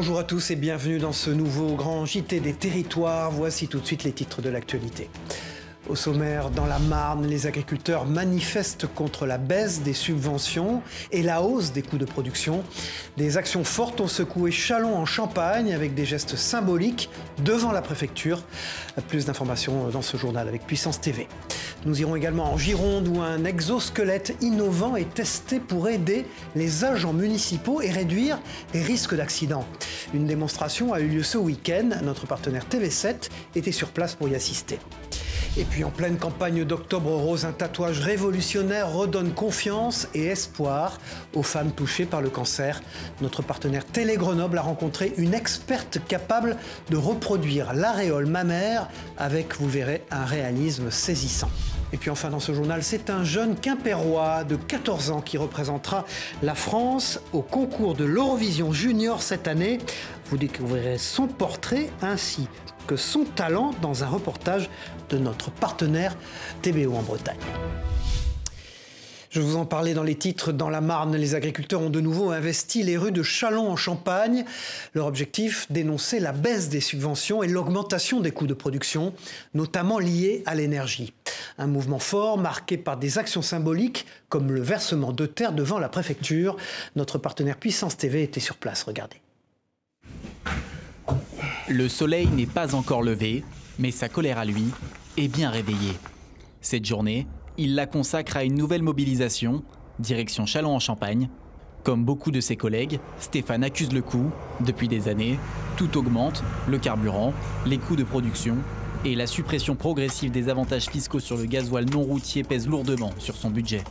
Bonjour à tous et bienvenue dans ce nouveau grand JT des territoires. Voici tout de suite les titres de l'actualité. Au sommaire, dans la Marne, les agriculteurs manifestent contre la baisse des subventions et la hausse des coûts de production. Des actions fortes ont secoué Châlons en Champagne avec des gestes symboliques devant la préfecture. Plus d'informations dans ce journal avec Puissance TV. Nous irons également en Gironde où un exosquelette innovant est testé pour aider les agents municipaux et réduire les risques d'accident. Une démonstration a eu lieu ce week-end. Notre partenaire TV7 était sur place pour y assister. Et puis en pleine campagne d'Octobre Rose, un tatouage révolutionnaire redonne confiance et espoir aux femmes touchées par le cancer. Notre partenaire Télé Grenoble a rencontré une experte capable de reproduire l'aréole mammaire avec, vous verrez, un réalisme saisissant. Et puis enfin dans ce journal, c'est un jeune Quimpérois de 14 ans qui représentera la France au concours de l'Eurovision Junior cette année. Vous découvrirez son portrait ainsi que son talent dans un reportage de notre partenaire TBO en Bretagne. Je vous en parlais dans les titres. Dans la Marne, les agriculteurs ont de nouveau investi les rues de Châlons en Champagne. Leur objectif, dénoncer la baisse des subventions et l'augmentation des coûts de production, notamment liés à l'énergie. Un mouvement fort marqué par des actions symboliques comme le versement de terre devant la préfecture. Notre partenaire Puissance TV était sur place. Regardez. Le soleil n'est pas encore levé, mais sa colère à lui est bien réveillée. Cette journée, il la consacre à une nouvelle mobilisation, direction Châlons en Champagne. Comme beaucoup de ses collègues, Stéphane accuse le coup. Depuis des années, tout augmente, le carburant, les coûts de production et la suppression progressive des avantages fiscaux sur le gasoil non routier pèse lourdement sur son budget.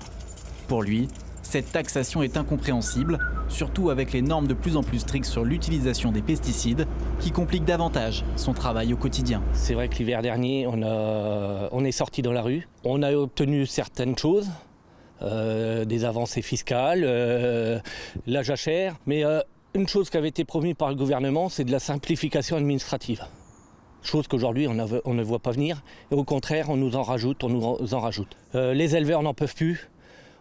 Pour lui, cette taxation est incompréhensible, surtout avec les normes de plus en plus strictes sur l'utilisation des pesticides qui compliquent davantage son travail au quotidien. C'est vrai que l'hiver dernier, on est sorti dans la rue. On a obtenu certaines choses, des avancées fiscales, la jachère. Mais une chose qui avait été promise par le gouvernement, c'est de la simplification administrative. Chose qu'aujourd'hui, on ne voit pas venir. Et au contraire, on nous en rajoute. Les éleveurs n'en peuvent plus.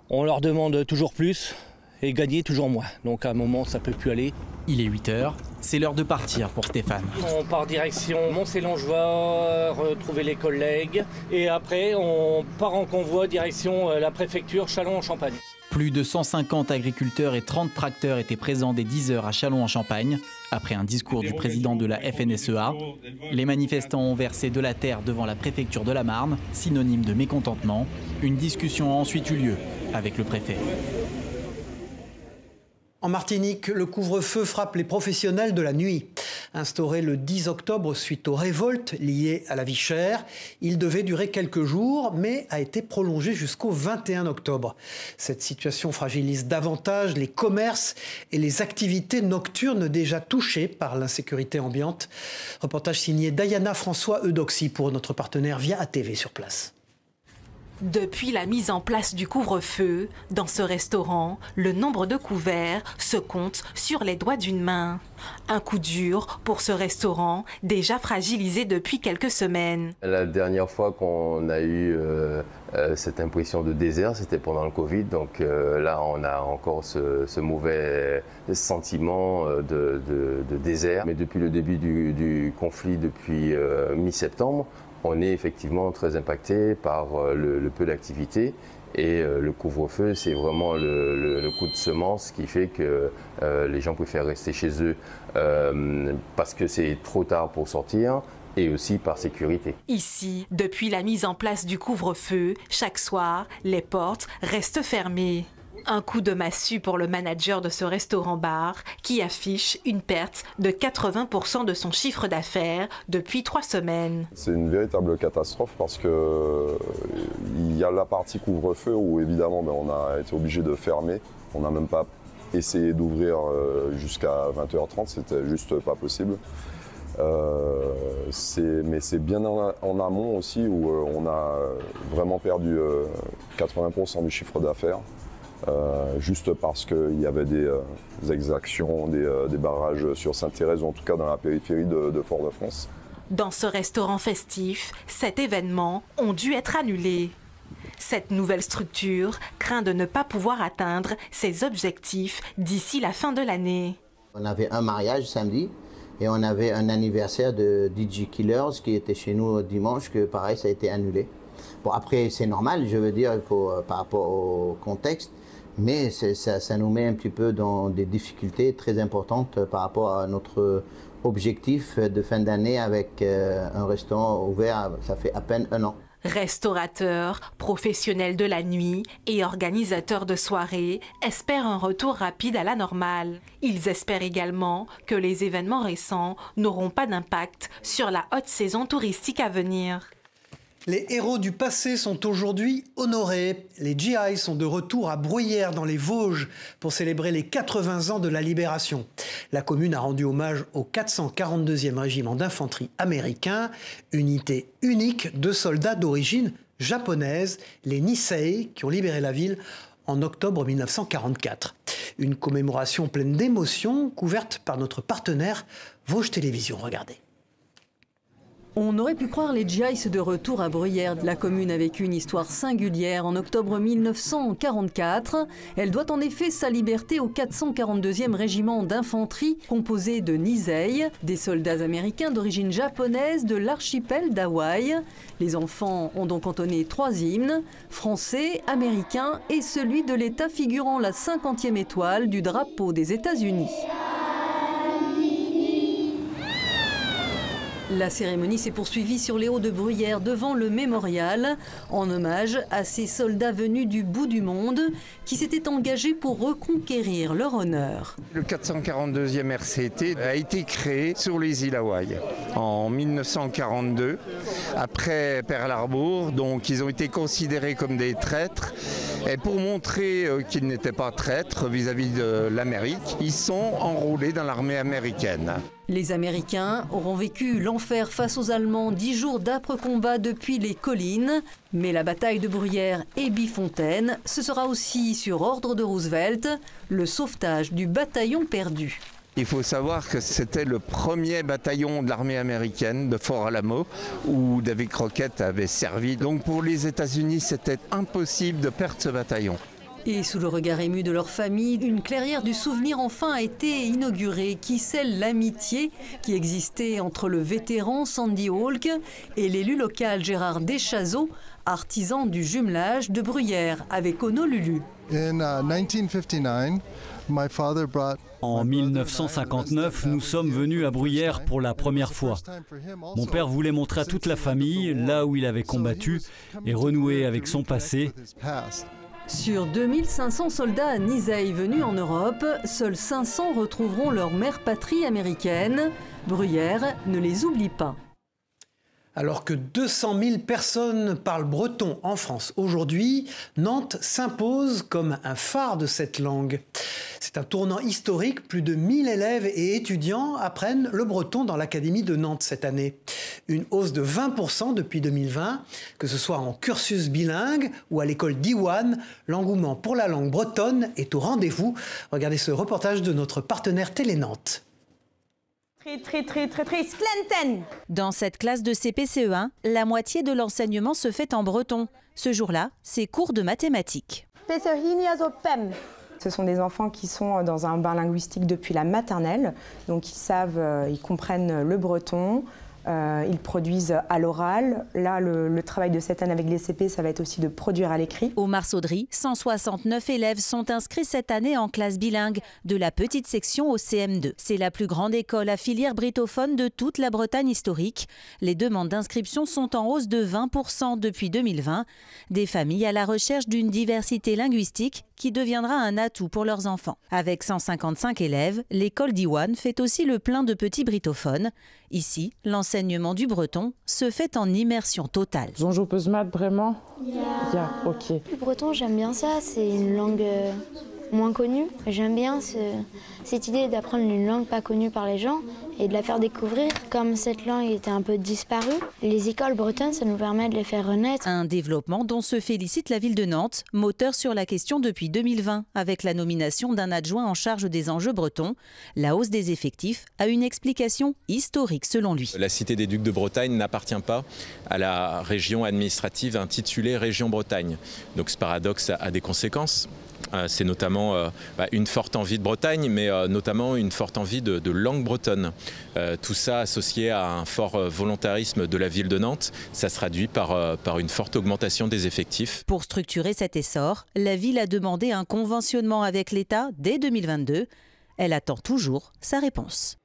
On leur demande toujours plus et gagner toujours moins. Donc à un moment, ça ne peut plus aller. Il est 8 h, c'est l'heure de partir pour Stéphane. On part direction Mont-Célongeois, retrouver les collègues. Et après, on part en convoi direction la préfecture Châlons en Champagne. Plus de 150 agriculteurs et 30 tracteurs étaient présents dès 10 h à Châlons en Champagne. Après un discours du président de la FNSEA, les manifestants ont versé de la terre devant la préfecture de la Marne, synonyme de mécontentement. Une discussion a ensuite eu lieu avec le préfet. En Martinique, le couvre-feu frappe les professionnels de la nuit. Instauré le 10 octobre suite aux révoltes liées à la vie chère, il devait durer quelques jours, mais a été prolongé jusqu'au 21 octobre. Cette situation fragilise davantage les commerces et les activités nocturnes déjà touchées par l'insécurité ambiante. Reportage signé Diana François-Eudoxy pour notre partenaire Via ATV sur place. Depuis la mise en place du couvre-feu, dans ce restaurant, le nombre de couverts se compte sur les doigts d'une main. Un coup dur pour ce restaurant, déjà fragilisé depuis quelques semaines. La dernière fois qu'on a eu cette impression de désert, c'était pendant le Covid. Donc là, on a encore ce mauvais sentiment de désert. Mais depuis le début du conflit, depuis mi-septembre, on est effectivement très impacté par le peu d'activité et le couvre-feu, c'est vraiment le coup de semence qui fait que les gens préfèrent rester chez eux parce que c'est trop tard pour sortir et aussi par sécurité. Ici, depuis la mise en place du couvre-feu, chaque soir, les portes restent fermées. Un coup de massue pour le manager de ce restaurant-bar qui affiche une perte de 80% de son chiffre d'affaires depuis 3 semaines. C'est une véritable catastrophe parce qu'il y a la partie couvre-feu où évidemment on a été obligé de fermer. On n'a même pas essayé d'ouvrir jusqu'à 20h30, c'était juste pas possible. Mais c'est bien en amont aussi où on a vraiment perdu 80% du chiffre d'affaires. Juste parce qu'il y avait des exactions, des barrages sur Sainte-Thérèse, ou en tout cas dans la périphérie de Fort-de-France. Dans ce restaurant festif, cet événement ont dû être annulés. Cette nouvelle structure craint de ne pas pouvoir atteindre ses objectifs d'ici la fin de l'année. On avait un mariage samedi et on avait un anniversaire de DJ Killers qui était chez nous dimanche, que pareil, ça a été annulé. Bon, après, c'est normal, je veux dire, par rapport au contexte, mais ça nous met un petit peu dans des difficultés très importantes par rapport à notre objectif de fin d'année avec un restaurant ouvert, ça fait à peine 1 an. Restaurateurs, professionnels de la nuit et organisateurs de soirées espèrent un retour rapide à la normale. Ils espèrent également que les événements récents n'auront pas d'impact sur la haute saison touristique à venir. Les héros du passé sont aujourd'hui honorés. Les GI sont de retour à Bruyères dans les Vosges pour célébrer les 80 ans de la Libération. La commune a rendu hommage au 442e régiment d'infanterie américain, unité unique de soldats d'origine japonaise, les Nisei, qui ont libéré la ville en octobre 1944. Une commémoration pleine d'émotions couverte par notre partenaire Vosges Télévisions. Regardez. On aurait pu croire les GIs de retour à Bruyères. La commune a vécu une histoire singulière en octobre 1944. Elle doit en effet sa liberté au 442e régiment d'infanterie composé de Nisei, des soldats américains d'origine japonaise de l'archipel d'Hawaï. Les enfants ont donc entonné 3 hymnes, français, américain et celui de l'État figurant la 50e étoile du drapeau des États-Unis. La cérémonie s'est poursuivie sur les hauts de Bruyères devant le mémorial en hommage à ces soldats venus du bout du monde qui s'étaient engagés pour reconquérir leur honneur. Le 442e RCT a été créé sur les îles Hawaï en 1942 après Pearl Harbor, donc ils ont été considérés comme des traîtres et pour montrer qu'ils n'étaient pas traîtres vis-à-vis de l'Amérique, ils sont enrôlés dans l'armée américaine. Les Américains auront vécu l'enfer face aux Allemands, 10 jours d'âpres combats depuis les collines. Mais la bataille de Bruyères et Bifontaine, ce sera aussi, sur ordre de Roosevelt, le sauvetage du bataillon perdu. Il faut savoir que c'était le premier bataillon de l'armée américaine de Fort Alamo où David Crockett avait servi. Donc pour les États-Unis, c'était impossible de perdre ce bataillon. Et sous le regard ému de leur famille, une clairière du souvenir enfin a été inaugurée qui scelle l'amitié qui existait entre le vétéran Sandy Hawk et l'élu local Gérard Deschazeaux, artisan du jumelage de Bruyères avec Honolulu. En 1959, nous sommes venus à Bruyères pour la première fois. Mon père voulait montrer à toute la famille là où il avait combattu et renouer avec son passé. Sur 2500 soldats Nisei venus en Europe, seuls 500 retrouveront leur mère patrie américaine. Bruyères ne les oublie pas. Alors que 200 000 personnes parlent breton en France aujourd'hui, Nantes s'impose comme un phare de cette langue. C'est un tournant historique, plus de 1000 élèves et étudiants apprennent le breton dans l'Académie de Nantes cette année. Une hausse de 20% depuis 2020, que ce soit en cursus bilingue ou à l'école d'Iwan, l'engouement pour la langue bretonne est au rendez-vous. Regardez ce reportage de notre partenaire Télé Nantes. Dans cette classe de CP-CE1, la moitié de l'enseignement se fait en breton. Ce jour-là, c'est cours de mathématiques. Ce sont des enfants qui sont dans un bain linguistique depuis la maternelle, donc ils comprennent le breton. Ils produisent à l'oral. Là, le travail de cette année avec les CP, ça va être aussi de produire à l'écrit. Au Marsaudry, 169 élèves sont inscrits cette année en classe bilingue, de la petite section au CM2. C'est la plus grande école à filière britophone de toute la Bretagne historique. Les demandes d'inscription sont en hausse de 20% depuis 2020. Des familles à la recherche d'une diversité linguistique qui deviendra un atout pour leurs enfants. Avec 155 élèves, l'école d'Iwan fait aussi le plein de petits britophones. Ici, l'enseignement du breton se fait en immersion totale. Bonjour, peut se mettre vraiment? Ok. Le breton, j'aime bien ça, c'est une langue moins connue. J'aime bien cette idée d'apprendre une langue pas connue par les gens et de la faire découvrir. Comme cette langue était un peu disparue, les écoles bretonnes, ça nous permet de les faire renaître. Un développement dont se félicite la ville de Nantes, moteur sur la question depuis 2020, avec la nomination d'un adjoint en charge des enjeux bretons. La hausse des effectifs a une explication historique selon lui. La cité des Ducs de Bretagne n'appartient pas à la région administrative intitulée Région Bretagne. Donc ce paradoxe a des conséquences. C'est notamment une forte envie de Bretagne, mais notamment une forte envie de langue bretonne. Tout ça associé à un fort volontarisme de la ville de Nantes, ça se traduit par une forte augmentation des effectifs. Pour structurer cet essor, la ville a demandé un conventionnement avec l'État dès 2022. Elle attend toujours sa réponse.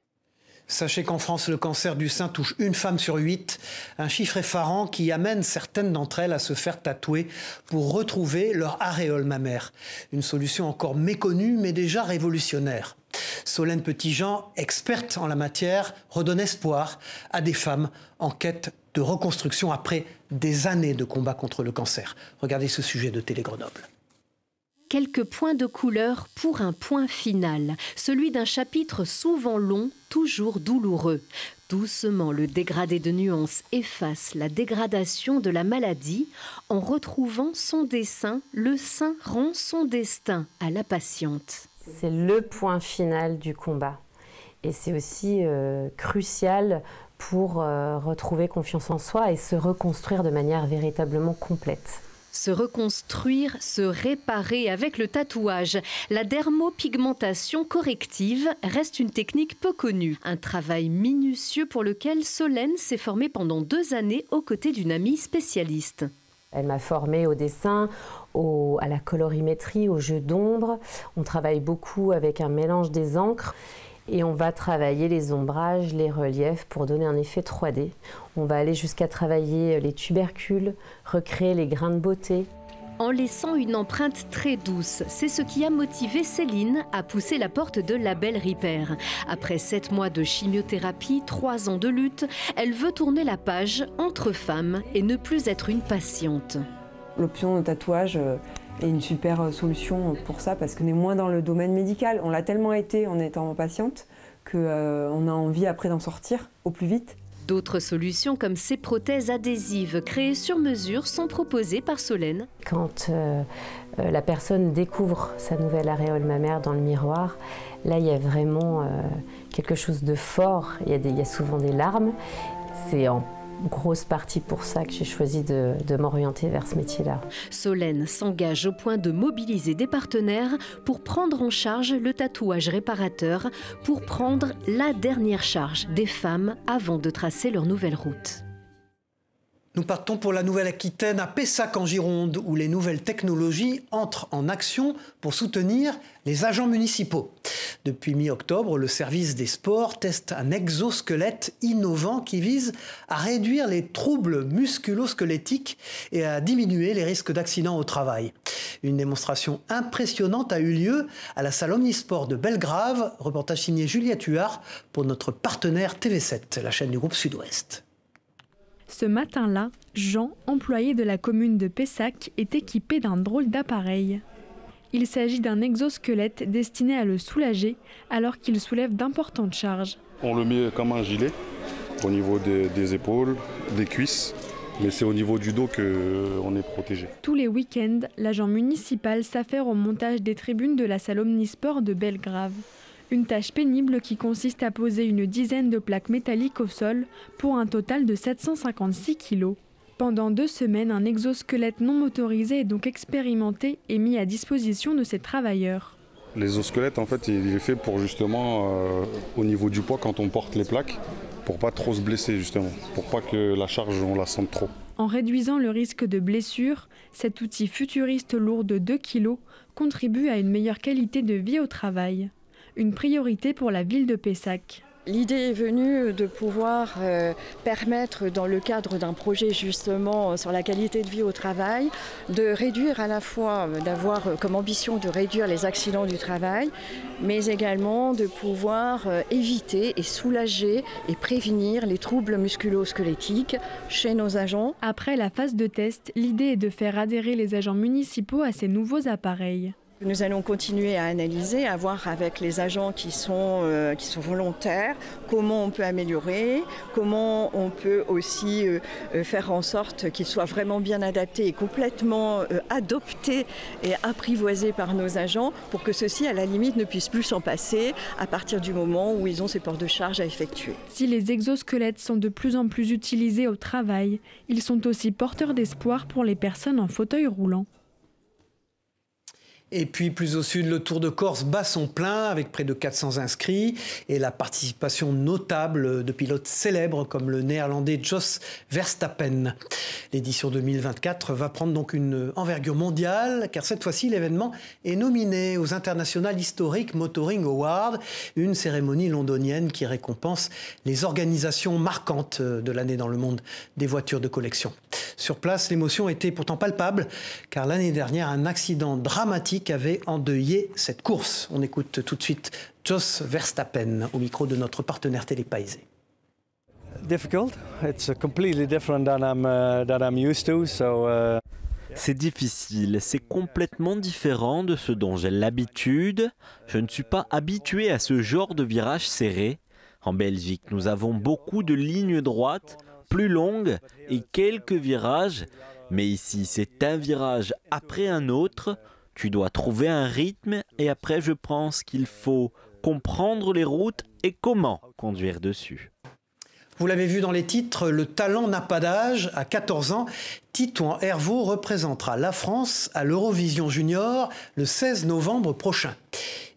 Sachez qu'en France, le cancer du sein touche une femme sur 8, un chiffre effarant qui amène certaines d'entre elles à se faire tatouer pour retrouver leur aréole mammaire. Une solution encore méconnue mais déjà révolutionnaire. Solène Petitjean, experte en la matière, redonne espoir à des femmes en quête de reconstruction après des années de combat contre le cancer. Regardez ce sujet de Télé Grenoble. Quelques points de couleur pour un point final, celui d'un chapitre souvent long, toujours douloureux. Doucement, le dégradé de nuances efface la dégradation de la maladie. En retrouvant son dessin, le sein rend son destin à la patiente. C'est le point final du combat. Et c'est aussi crucial pour retrouver confiance en soi et se reconstruire de manière véritablement complète. Se reconstruire, se réparer avec le tatouage. La dermopigmentation corrective reste une technique peu connue. Un travail minutieux pour lequel Solène s'est formée pendant 2 années aux côtés d'une amie spécialiste. Elle m'a formée au dessin, à la colorimétrie, au jeu d'ombre. On travaille beaucoup avec un mélange des encres. Et on va travailler les ombrages, les reliefs pour donner un effet 3D. On va aller jusqu'à travailler les tubercules, recréer les grains de beauté. En laissant une empreinte très douce, c'est ce qui a motivé Céline à pousser la porte de Label Repair. Après 7 mois de chimiothérapie, 3 ans de lutte, elle veut tourner la page entre femmes et ne plus être une patiente. L'option tatouage est une super solution pour ça parce qu'on est moins dans le domaine médical. On l'a tellement été en étant patiente qu'on a envie après d'en sortir au plus vite. D'autres solutions comme ces prothèses adhésives créées sur mesure sont proposées par Solène. Quand la personne découvre sa nouvelle aréole mammaire dans le miroir, là il y a vraiment quelque chose de fort, il y a souvent des larmes. C'est en grosse partie pour ça que j'ai choisi de m'orienter vers ce métier-là. Solène s'engage au point de mobiliser des partenaires pour prendre en charge le tatouage réparateur, pour prendre la dernière charge des femmes avant de tracer leur nouvelle route. Nous partons pour la Nouvelle-Aquitaine, à Pessac en Gironde, où les nouvelles technologies entrent en action pour soutenir les agents municipaux. Depuis mi-octobre, le service des sports teste un exosquelette innovant qui vise à réduire les troubles musculo-squelettiques et à diminuer les risques d'accidents au travail. Une démonstration impressionnante a eu lieu à la salle Omnisport de Belgrave. Reportage signé Juliette Huard pour notre partenaire TV7, la chaîne du groupe Sud-Ouest. Ce matin-là, Jean, employé de la commune de Pessac, est équipé d'un drôle d'appareil. Il s'agit d'un exosquelette destiné à le soulager alors qu'il soulève d'importantes charges. On le met comme un gilet au niveau des épaules, des cuisses, mais c'est au niveau du dos qu'on est protégé. Tous les week-ends, l'agent municipal s'affaire au montage des tribunes de la salle Omnisport de Belgrave. Une tâche pénible qui consiste à poser une dizaine de plaques métalliques au sol pour un total de 756 kg. Pendant 2 semaines, un exosquelette non motorisé est donc expérimenté et mis à disposition de ces travailleurs. L'exosquelette, en fait, il est fait pour justement, au niveau du poids, quand on porte les plaques, pour pas trop se blesser justement, pour pas que la charge, on la sente trop. En réduisant le risque de blessure, cet outil futuriste lourd de 2 kg contribue à une meilleure qualité de vie au travail. Une priorité pour la ville de Pessac. L'idée est venue de pouvoir permettre, dans le cadre d'un projet justement sur la qualité de vie au travail, de réduire à la fois, d'avoir comme ambition de réduire les accidents du travail, mais également de pouvoir éviter et soulager et prévenir les troubles musculo-squelettiques chez nos agents. Après la phase de test, l'idée est de faire adhérer les agents municipaux à ces nouveaux appareils. Nous allons continuer à analyser, à voir avec les agents qui sont volontaires, comment on peut améliorer, comment on peut aussi faire en sorte qu'ils soient vraiment bien adaptés et complètement adoptés et apprivoisés par nos agents pour que ceux-ci, à la limite, ne puissent plus s'en passer à partir du moment où ils ont ces ports de charge à effectuer. Si les exosquelettes sont de plus en plus utilisés au travail, ils sont aussi porteurs d'espoir pour les personnes en fauteuil roulant. Et puis plus au sud, le Tour de Corse bat son plein avec près de 400 inscrits et la participation notable de pilotes célèbres comme le néerlandais Jos Verstappen. L'édition 2024 va prendre donc une envergure mondiale car cette fois-ci l'événement est nominé aux International Historic Motoring Awards, une cérémonie londonienne qui récompense les organisations marquantes de l'année dans le monde des voitures de collection. Sur place, l'émotion était pourtant palpable car l'année dernière, un accident dramatique avait endeuillé cette course. On écoute tout de suite Jos Verstappen au micro de notre partenaire Télépaysé. C'est difficile, c'est complètement différent de ce dont j'ai l'habitude. Je ne suis pas habitué à ce genre de virage serré. En Belgique, nous avons beaucoup de lignes droites, plus longues et quelques virages. Mais ici, c'est un virage après un autre. Tu dois trouver un rythme et après, je pense qu'il faut comprendre les routes et comment conduire dessus. Vous l'avez vu dans les titres, le talent n'a pas d'âge. À 14 ans, Titouan Herveau représentera la France à l'Eurovision Junior le 16 novembre prochain.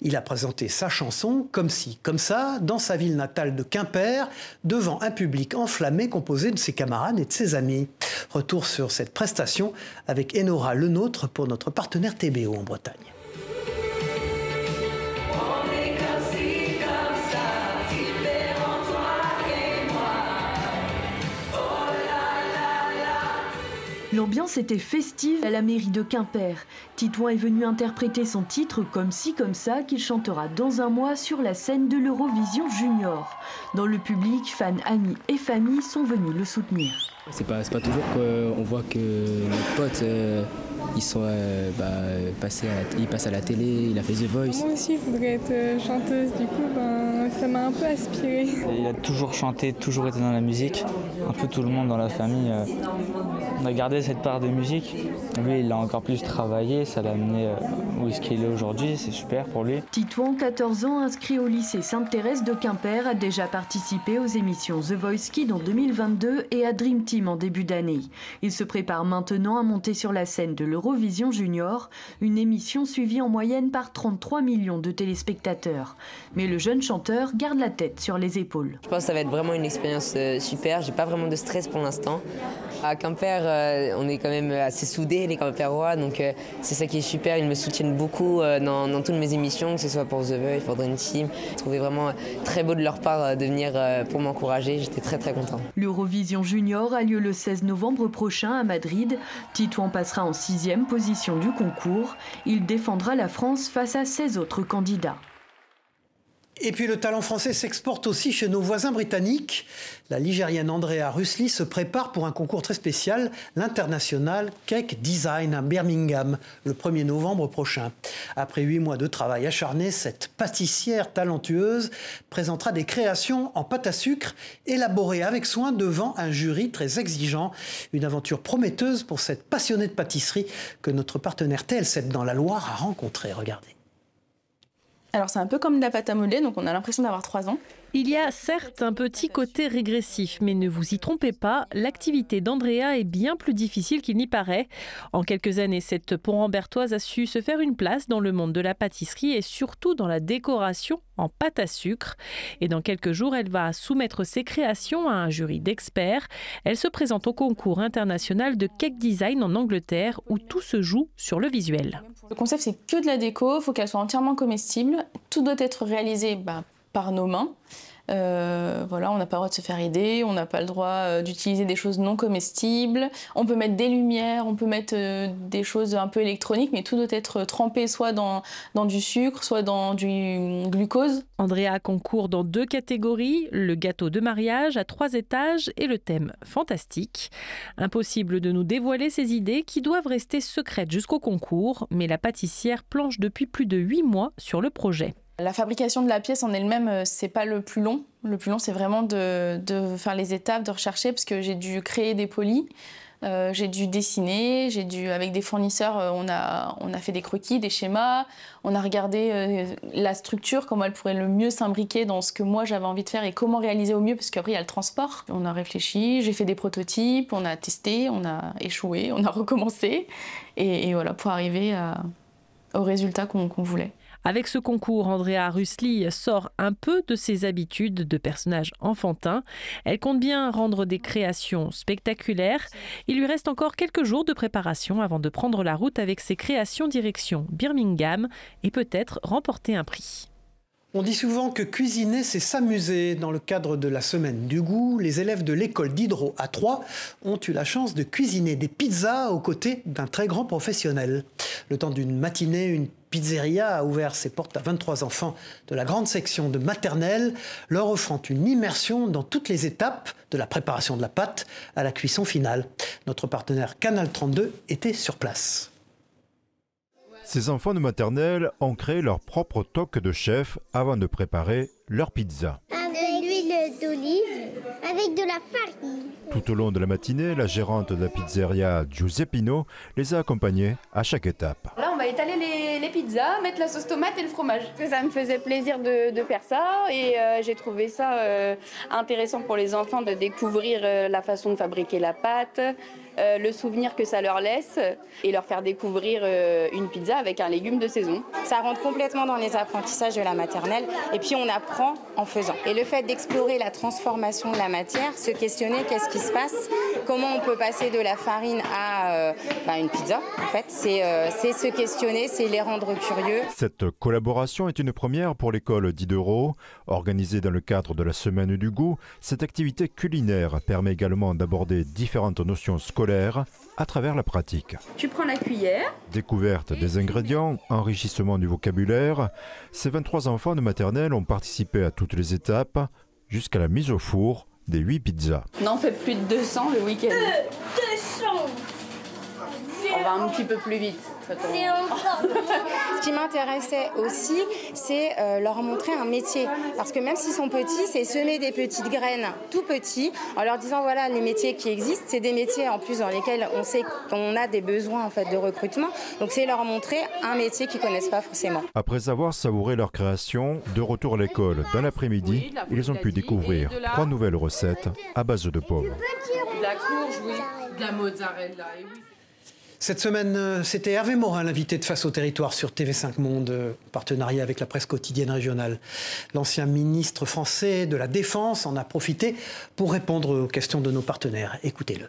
Il a présenté sa chanson « Comme ci, comme ça » dans sa ville natale de Quimper, devant un public enflammé composé de ses camarades et de ses amis. Retour sur cette prestation avec Enora Lenôtre pour notre partenaire TBO en Bretagne. L'ambiance était festive à la mairie de Quimper. Titouan est venu interpréter son titre « Comme ci, comme ça » qu'il chantera dans un mois sur la scène de l'Eurovision Junior. Dans le public, fans, amis et familles sont venus le soutenir. C'est pas toujours qu'on voit que nos potes ils passent à la télé, il a fait The Voice. Moi aussi, je voudrais être chanteuse, du coup, ça m'a un peu inspirée. Il a toujours chanté, toujours été dans la musique. Un peu tout le monde dans la famille. On a gardé cette part de musique. Lui, il a encore plus travaillé, ça l'a amené où est-ce qu'il est aujourd'hui, c'est super pour lui. Titouan, 14 ans, inscrit au lycée Sainte-Thérèse de Quimper, a déjà participé aux émissions The Voice Kids en 2022 et à Dream Team en début d'année. Il se prépare maintenant à monter sur la scène de l'Eurovision Junior, une émission suivie en moyenne par 33 millions de téléspectateurs. Mais le jeune chanteur garde la tête sur les épaules. Je pense que ça va être vraiment une expérience super, j'ai pas vraiment de stress pour l'instant. À Quimper, on est quand même assez soudés, les Quimperois, donc c'est ça qui est super. Ils me soutiennent beaucoup dans toutes mes émissions, que ce soit pour The Voice, pour Dream Team. Je trouvais vraiment très beau de leur part de venir pour m'encourager. J'étais très content. L'Eurovision Junior a lieu le 16 novembre prochain à Madrid. Titouan passera en 6e position du concours. Il défendra la France face à 16 autres candidats. Et puis le talent français s'exporte aussi chez nos voisins britanniques. La Ligérienne Andrea Rusli se prépare pour un concours très spécial, l'International Cake Design à Birmingham, le 1er novembre prochain. Après 8 mois de travail acharné, cette pâtissière talentueuse présentera des créations en pâte à sucre élaborées avec soin devant un jury très exigeant. Une aventure prometteuse pour cette passionnée de pâtisserie que notre partenaire TL7 dans la Loire a rencontrée. Regardez. Alors c'est un peu comme de la pâte à modeler, donc on a l'impression d'avoir 3 ans. Il y a certes un petit côté régressif, mais ne vous y trompez pas, l'activité d'Andrea est bien plus difficile qu'il n'y paraît. En quelques années, cette Pont-Rambertoise a su se faire une place dans le monde de la pâtisserie et surtout dans la décoration en pâte à sucre. Et dans quelques jours, elle va soumettre ses créations à un jury d'experts. Elle se présente au concours international de Cake Design en Angleterre où tout se joue sur le visuel. Le concept, c'est que de la déco, il faut qu'elle soit entièrement comestible. Tout doit être réalisé par nos mains. Voilà, on n'a pas le droit de se faire aider, on n'a pas le droit d'utiliser des choses non comestibles. On peut mettre des lumières, on peut mettre des choses un peu électroniques, mais tout doit être trempé soit dans du sucre, soit dans du glucose. Andrea concourt dans 2 catégories, le gâteau de mariage à 3 étages et le thème fantastique. Impossible de nous dévoiler ses idées qui doivent rester secrètes jusqu'au concours, mais la pâtissière planche depuis plus de 8 mois sur le projet. La fabrication de la pièce en elle-même, c'est pas le plus long. Le plus long, c'est vraiment de faire les étapes, de rechercher, parce que j'ai dû créer des polis, j'ai dû dessiner, avec des fournisseurs, on a fait des croquis, des schémas, on a regardé la structure, comment elle pourrait le mieux s'imbriquer dans ce que moi j'avais envie de faire et comment réaliser au mieux, parce qu'après il y a le transport. On a réfléchi, j'ai fait des prototypes, on a testé, on a échoué, on a recommencé, et voilà, pour arriver au résultat qu'on voulait. Avec ce concours, Andrea Rusli sort un peu de ses habitudes de personnage enfantin. Elle compte bien rendre des créations spectaculaires. Il lui reste encore quelques jours de préparation avant de prendre la route avec ses créations direction Birmingham et peut-être remporter un prix. On dit souvent que cuisiner, c'est s'amuser. Dans le cadre de la semaine du goût, les élèves de l'école d'Hydro à Troyes ont eu la chance de cuisiner des pizzas aux côtés d'un très grand professionnel. Le temps d'une matinée, une pizzeria a ouvert ses portes à 23 enfants de la grande section de maternelle, leur offrant une immersion dans toutes les étapes de la préparation de la pâte à la cuisson finale. Notre partenaire Canal 32 était sur place. Ces enfants de maternelle ont créé leur propre toque de chef avant de préparer leur pizza. Avec l'huile d'olive, avec de la farine. Tout au long de la matinée, la gérante de la pizzeria Giuseppino les a accompagnés à chaque étape. Là, on va étaler les pizzas, mettre la sauce tomate et le fromage. Ça me faisait plaisir de faire ça et j'ai trouvé ça intéressant pour les enfants de découvrir la façon de fabriquer la pâte, le souvenir que ça leur laisse et leur faire découvrir une pizza avec un légume de saison. Ça rentre complètement dans les apprentissages de la maternelle et puis on apprend en faisant. Et le fait d'explorer la transformation de la matière, se questionner qu'est-ce qui se passe, comment on peut passer de la farine à une pizza, en fait, c'est se questionner, c'est les rendre curieux. Cette collaboration est une première pour l'école d'Hydro. Organisée dans le cadre de la Semaine du goût, cette activité culinaire permet également d'aborder différentes notions scolaires à travers la pratique. Tu prends la cuillère. Découverte des ingrédients, enrichissement du vocabulaire, ces 23 enfants de maternelle ont participé à toutes les étapes jusqu'à la mise au four des 8 pizzas. On en fait plus de 200 le week-end. 200. On va un petit peu plus vite. Ce qui m'intéressait aussi, c'est leur montrer un métier. Parce que même s'ils sont petits, c'est semer des petites graines tout petits, en leur disant voilà les métiers qui existent, c'est des métiers en plus dans lesquels on sait qu'on a des besoins en fait de recrutement. Donc c'est leur montrer un métier qu'ils ne connaissent pas forcément. Après avoir savouré leur création, de retour à l'école dans l'après-midi, ils ont pu découvrir 3 nouvelles recettes à base de pommes. De la courge, oui, de la mozzarella, oui. Cette semaine, c'était Hervé Morin, l'invité de Face au territoire sur TV5 Monde, partenariat avec la presse quotidienne régionale. L'ancien ministre français de la Défense en a profité pour répondre aux questions de nos partenaires. Écoutez-le.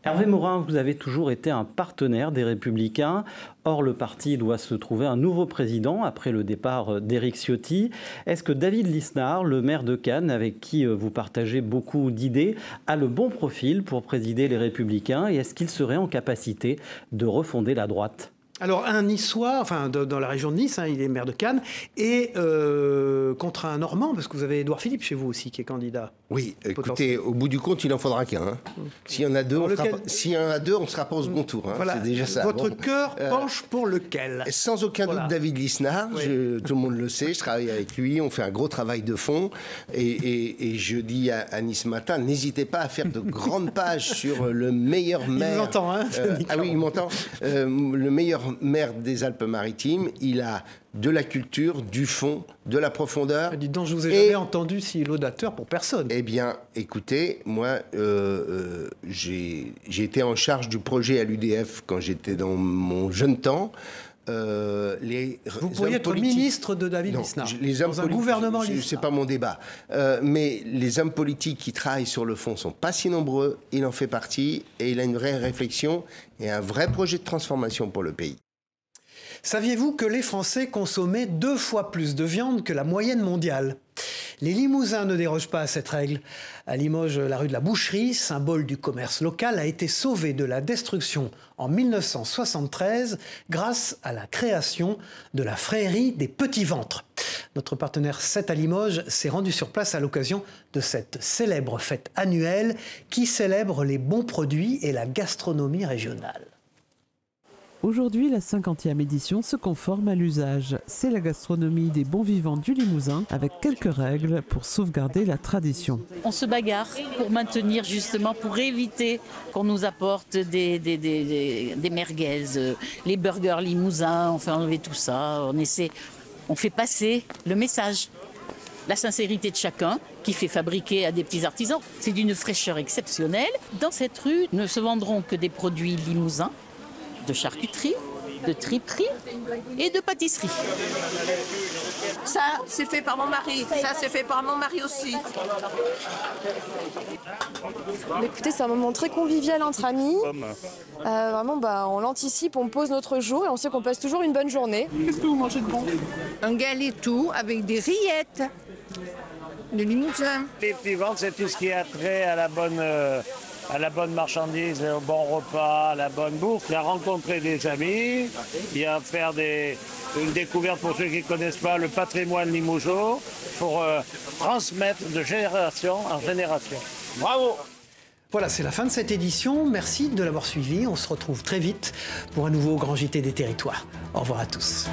Hervé Morin, vous avez toujours été un partenaire des Républicains. Or, le parti doit se trouver un nouveau président après le départ d'Éric Ciotti. Est-ce que David Lisnard, le maire de Cannes, avec qui vous partagez beaucoup d'idées, a le bon profil pour présider les Républicains et est-ce qu'il serait en capacité de refonder la droite ? Alors, un Niçois, enfin dans la région de Nice, il est maire de Cannes, et contre un Normand, parce que vous avez Édouard Philippe chez vous aussi qui est candidat. Oui, écoutez, au bout du compte, il en faudra qu'un. Hein. S'il y en a deux, on ne sera pas au second tour. Hein. Voilà. C'est déjà ça. Votre cœur penche pour lequel ? Sans aucun doute, David Lisnard. Oui. Tout le monde le sait, je travaille avec lui, on fait un gros travail de fond. Et je dis à Nice Matin, n'hésitez pas à faire de grandes pages sur le meilleur maire. Il m'entend, hein ah oui, il m'entend. Le meilleur maire des Alpes-Maritimes, il a de la culture, du fond, de la profondeur. Dites donc, je vous ai jamais entendu si laudateur pour personne. Eh bien, écoutez, moi, j'ai été en charge du projet à l'UDF quand j'étais dans mon jeune temps. Vous pourriez être ministre de David Lisnard dans un gouvernement Lisnard. C'est pas mon débat. Mais les hommes politiques qui travaillent sur le fond sont pas si nombreux. Il en fait partie et il a une vraie réflexion et un vrai projet de transformation pour le pays. Saviez-vous que les Français consommaient 2 fois plus de viande que la moyenne mondiale ? Les Limousins ne dérogent pas à cette règle. À Limoges, la rue de la Boucherie, symbole du commerce local, a été sauvée de la destruction en 1973 grâce à la création de la Frérie des Petits Ventres. Notre partenaire 7 à Limoges s'est rendu sur place à l'occasion de cette célèbre fête annuelle qui célèbre les bons produits et la gastronomie régionale. Aujourd'hui, la 50e édition se conforme à l'usage. C'est la gastronomie des bons vivants du Limousin, avec quelques règles pour sauvegarder la tradition. On se bagarre pour maintenir justement, pour éviter qu'on nous apporte des merguez, les burgers limousins, on fait enlever tout ça, on fait passer le message. La sincérité de chacun qui fait fabriquer à des petits artisans. C'est d'une fraîcheur exceptionnelle. Dans cette rue, ne se vendront que des produits limousins, de charcuterie, de triperie et de pâtisserie. Ça, c'est fait par mon mari. Ça, c'est fait par mon mari aussi. Écoutez, c'est un moment très convivial entre amis. Vraiment, on l'anticipe, on pose notre jour et on sait qu'on passe toujours une bonne journée. Qu'est-ce que vous mangez de bon? Un galetou avec des rillettes. Le limousin. Les petits ventres, c'est tout ce qui a trait à la bonne marchandise, au bon repas, à la bonne bouffe. Il y a rencontrer des amis, il y a faire une découverte pour ceux qui ne connaissent pas le patrimoine limougeaud pour transmettre de génération en génération. Bravo! Voilà, c'est la fin de cette édition. Merci de l'avoir suivi. On se retrouve très vite pour un nouveau Grand JT des Territoires. Au revoir à tous.